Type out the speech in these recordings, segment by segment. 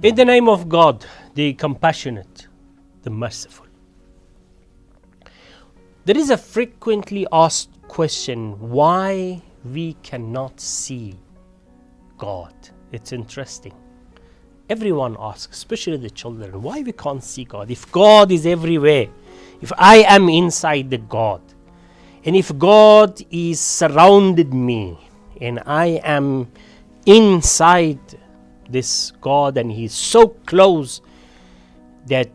In the name of God, the compassionate, the merciful. There is a frequently asked question why we cannot see God. It's interesting. Everyone asks, especially the children, why we can't see God? If God is everywhere, if I am inside the God, and if God is surrounded me, and I am inside this God, and He's so close that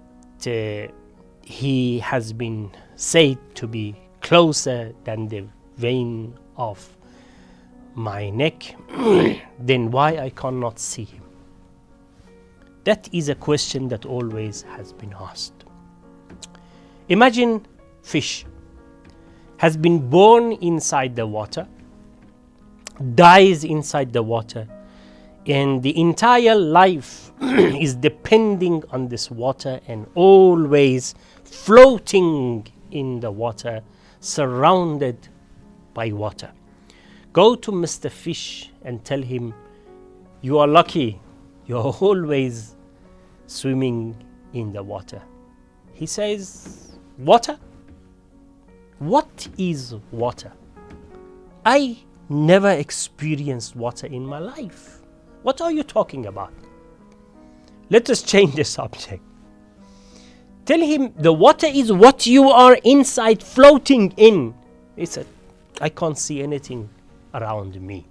He has been said to be closer than the vein of my neck, then why I cannot see Him? That is a question that always has been asked. Imagine fish has been born inside the water, dies inside the water, and the entire life is depending on this water and always floating in the water, surrounded by water. Go to Mr. Fish and tell him, you are lucky, you are always swimming in the water. He says, water? What is water? I never experienced water in my life. What are you talking about? Let us change the subject. Tell him the water is what you are inside floating in. He said, I can't see anything around me.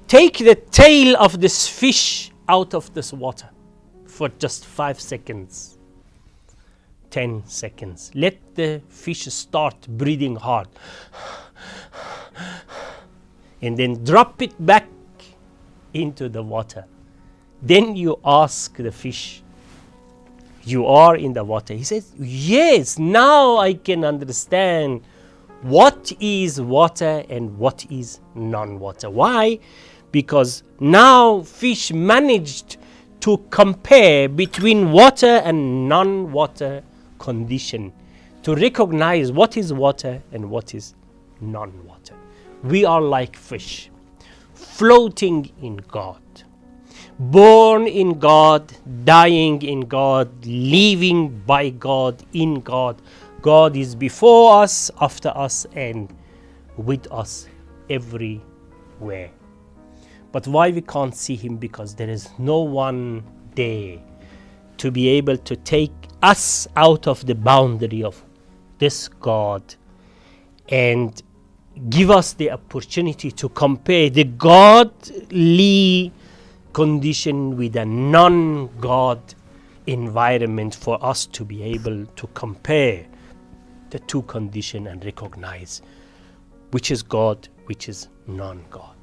Take the tail of this fish out of this water for just 5 seconds, 10 seconds. Let the fish start breathing hard. And then drop it back into the water. Then you ask the fish, you are in the water. He says, yes, now I can understand what is water and what is non-water. Why? Because now fish managed to compare between water and non-water condition, to recognize what is water and what is non-water. We are like fish, floating in God, born in God, dying in God, living by God, in God. God is before us, after us, and with us everywhere. But why we can't see Him? Because there is no one there to be able to take us out of the boundary of this God and give us the opportunity to compare the godly condition with a non-God environment, for us to be able to compare the two conditions and recognize which is God, which is non-God.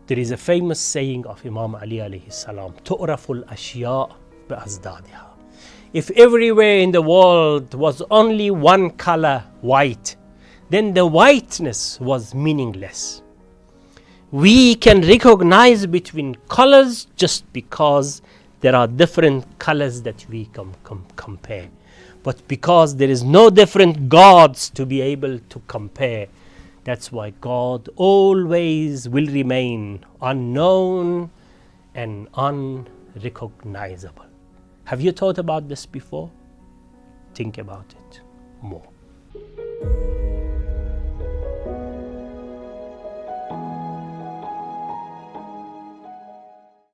There is a famous saying of Imam Ali alayhi salam, تُعْرَفُ الْأَشْيَاء بِأَزْدَادِهَا. If everywhere in the world was only one color, white, then the whiteness was meaningless. We can recognize between colors just because there are different colors that we can compare. But because there is no different gods to be able to compare, that's why God always will remain unknown and unrecognizable. Have you thought about this before? Think about it more.